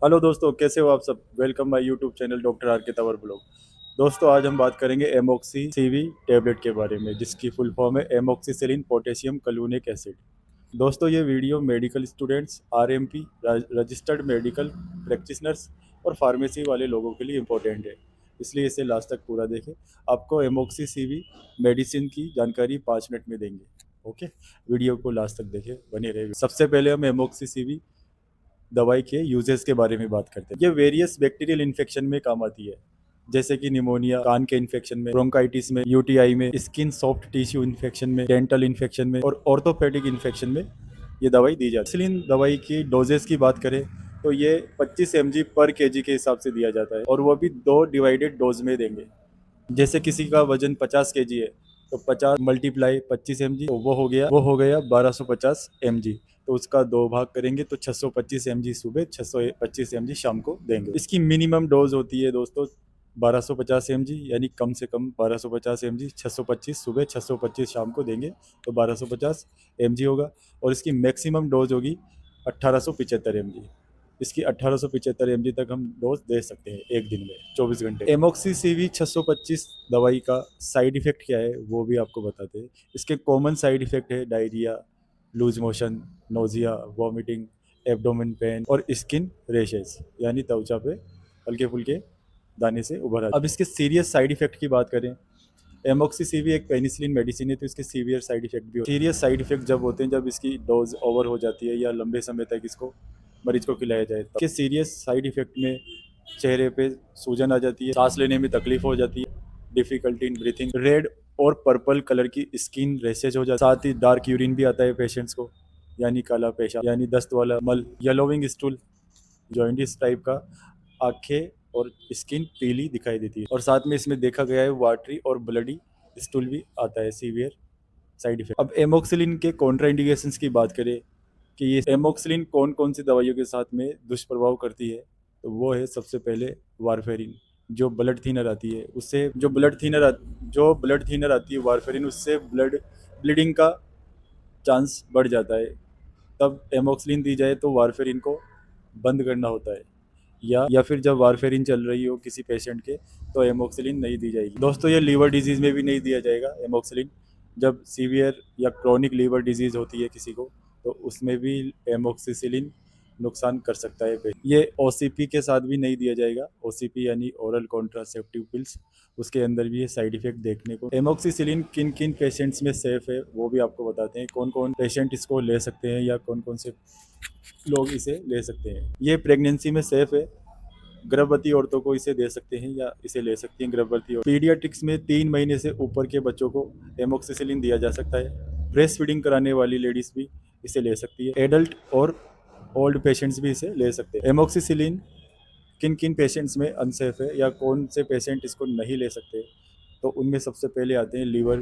Hello दोस्तों, कैसे हो आप सब। Welcome my YouTube channel doctor R के तंवर ब्लॉग। दोस्तों, आज हम बात करेंगे एमोक्सी सीवी टेबलेट के बारे में, जिसकी फुल फॉर्म है एमोक्सिसिलिन पोटेशियम क्लूनिक एसिड। दोस्तों, ये video medical students, RMP, registered medical practitioners और फार्मेसी वाले लोगों के लिए इम्पोर्टेंट है, इसलिए इसे लास्ट तक पूरा देखें। आपको एमोक्सी सीवी मेडिसिन की जानकारी 5 मिनट में देंगे। ओके, वीडियो को लास्ट तक देखें, बने रहे। सबसे पहले हम एमोक्सी सीवी दवाई के यूजेस के बारे में बात करते हैं। ये वेरियस बैक्टीरियल इन्फेक्शन में काम आती है, जैसे कि निमोनिया, कान के इन्फेक्शन में, ब्रोंकाइटिस में, यूटीआई में, स्किन सॉफ्ट टिश्यू इन्फेक्शन में, डेंटल इन्फेक्शन में और ऑर्थोपेडिक इन्फेक्शन में ये दवाई दी जाती है। इंसुलिन दवाई की डोजेस की बात करें तो ये 25 mg पर केजी के हिसाब से दिया जाता है, और वो भी 2 डिवाइडेड डोज में देंगे। जैसे किसी का वजन 50 केजी है तो 50 मल्टीप्लाई 25 mg, तो वो हो गया 1250 mg। तो उसका 2 भाग करेंगे तो 625 mg सुबह, 625 mg शाम को देंगे। इसकी मिनिमम डोज होती है दोस्तों 1250 mg, यानी कम से कम 1250 mg। 625 सुबह, 625 शाम को देंगे तो 1250 mg होगा। और इसकी मैक्सिमम डोज होगी 1875 mg। इसकी 1875 mg तक हम डोज दे सकते हैं एक दिन में, 24 घंटे। एमोक्सीसीवी 625 दवाई का साइड इफेक्ट क्या है वो भी आपको बताते हैं। इसके कॉमन साइड इफेक्ट है diarrhoea, loose motion, nausea, vomiting, abdomen pain और स्किन रेशेस, यानी त्वचा पे हल्के फुल्के दाने से उभर आते हैं। अब इसके सीरियस साइड इफेक्ट की बात करें, एमोक्सीसीवी एक पेनिसिलिन मेडिसिन है, तो इसके सीवियर साइड इफेक्ट भी होते हैं। सीरियस साइड इफेक्ट जब होते हैं जब इसकी डोज ओवर हो जाती है या लंबे समय तक इसको मरीज को खिलाया जाए। इसके सीरियस साइड इफेक्ट में चेहरे पे सूजन आ जाती है, सांस लेने में तकलीफ हो जाती है, डिफिकल्टी इन ब्रीथिंग, रेड और पर्पल कलर की स्किन रैशेज हो जाती है। साथ ही डार्क यूरिन भी आता है पेशेंट्स को, यानी काला पेशाब, यानी दस्त वाला मल, येलोविंग स्टूल, जॉइंटिस टाइप का, आंखें और स्किन पीली दिखाई देती है। और साथ में इसमें देखा गया है वाटरी और ब्लडी स्टूल भी आता है, सीवियर साइड इफेक्ट। अब एमोक्सिलिन के कॉन्ट्राइंडिकेशंस की बात करें कि ये एमोक्सिलिन कौन कौन सी दवाइयों के साथ में दुष्प्रभाव करती है, तो वो है सबसे पहले वारफेरिन, जो ब्लड थिनर आती है उससे, जो ब्लड थिनर आती है वारफेरिन, उससे ब्लीडिंग का चांस बढ़ जाता है। तब एमोक्सिलिन दी जाए तो वारफेरिन को बंद करना होता है, या फिर जब वारफेरिन चल रही हो किसी पेशेंट के तो एमोक्सिलिन नहीं दी जाएगी। दोस्तों, ये लीवर डिजीज़ में भी नहीं दिया जाएगा एमोक्सिलिन। जब सीवियर या क्रोनिक लीवर डिजीज़ होती है किसी को तो उसमें भी एमोक्सिसिलिन नुकसान कर सकता है। ये ओसीपी के साथ भी नहीं दिया जाएगा। ओसीपी यानी ओरल कॉन्ट्रासेप्टिव पिल्स, उसके अंदर भी ये साइड इफेक्ट देखने को। एमोक्सिसिलिन किन किन पेशेंट्स में सेफ है वो भी आपको बताते हैं, कौन कौन पेशेंट इसको ले सकते हैं या कौन कौन से लोग इसे ले सकते हैं। ये प्रेगनेंसी में सेफ है, गर्भवती औरतों को इसे दे सकते हैं या इसे ले सकती हैं गर्भवती और पीडियाट्रिक्स में 3 महीने से ऊपर के बच्चों को एमोक्सिसिलिन दिया जा सकता है। ब्रेस्ट फीडिंग कराने वाली लेडीज भी इसे ले सकती है। एडल्ट और ओल्ड पेशेंट्स भी इसे ले सकते हैं। एमोक्सिसिलिन किन किन पेशेंट्स में अनसेफ है या कौन से पेशेंट इसको नहीं ले सकते, तो उनमें सबसे पहले आते हैं लीवर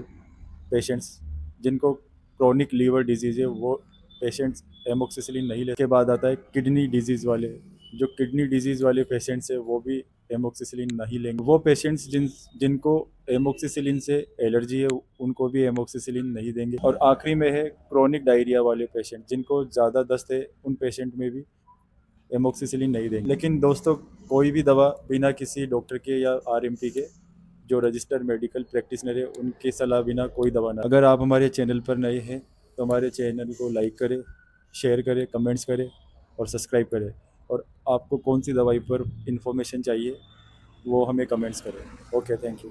पेशेंट्स, जिनको क्रोनिक लीवर डिजीज़ है वो पेशेंट्स एमोक्सिसिलिन नहीं ले। के बाद आता है किडनी डिजीज़ वाले, जो किडनी डिजीज़ वाले पेशेंट्स है वो भी एमोक्सिसिलिन नहीं लेंगे। वो पेशेंट्स जिनको एमोक्सिसिलिन से एलर्जी है उनको भी एमोक्सिसिलिन नहीं देंगे। और आखिरी में है क्रोनिक डायरिया वाले पेशेंट, जिनको ज़्यादा दस्त है उन पेशेंट में भी एमोक्सिसिलिन नहीं देंगे। लेकिन दोस्तों, कोई भी दवा बिना किसी डॉक्टर के या आरएमपी के, जो रजिस्टर्ड मेडिकल प्रैक्टिशनर है, उनकी सलाह बिना कोई दवा ना। अगर आप हमारे चैनल पर नए हैं तो हमारे चैनल को लाइक करें, शेयर करें, कमेंट्स करें और सब्सक्राइब करें। और आपको कौन सी दवाई पर इंफॉर्मेशन चाहिए वो हमें कमेंट्स करें। Okay, thank you.